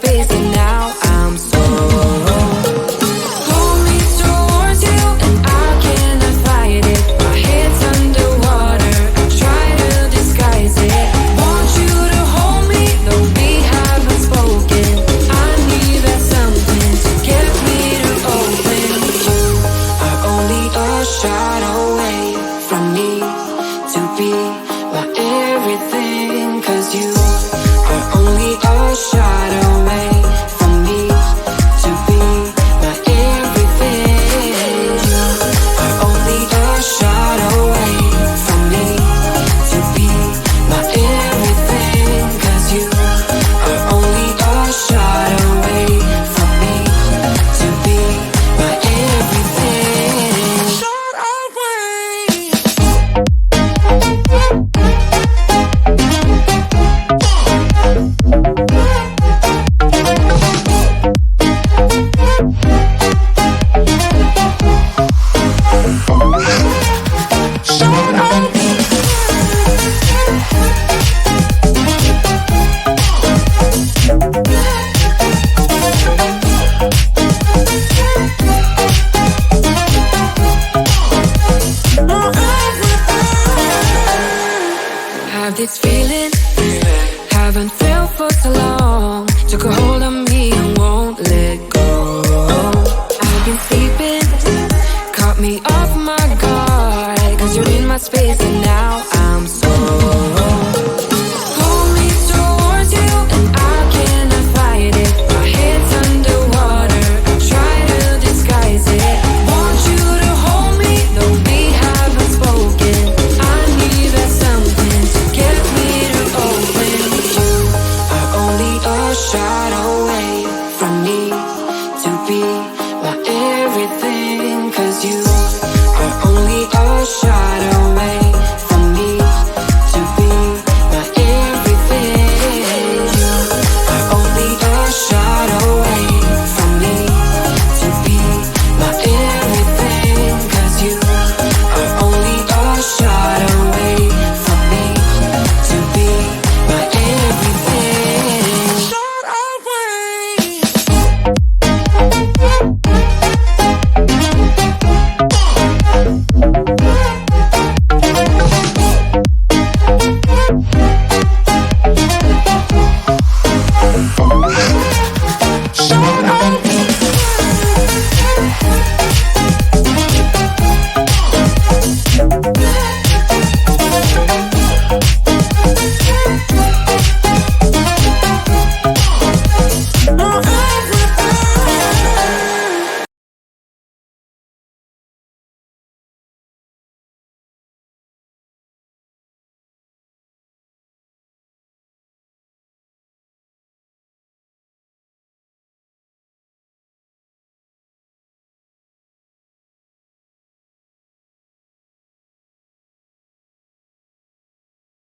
space and now I'm so pull me towards you and I cannot fight it. My head's underwater, I try to disguise it. Want you to hold me, though we haven't spoken. I need that something to get me to open. You are only a shot away from me to be my everything, 'cause you are only a shot away from me to be my everything. You are only a shot away from me to be my everything, 'cause you are only a shot away from me to be my everything. Shot away. Have this feeling, haven't felt for so long. Took a hold of me and won't let go. I've been sleeping, caught me off my guard, 'cause you're in my space and now I'm so pull me towards you and I cannot fight it. My head's underwater, I try to disguise it. Want you to hold me, though we haven't spoken. I need that something to get me to open. You are only a shot away from me to be my everything, 'cause you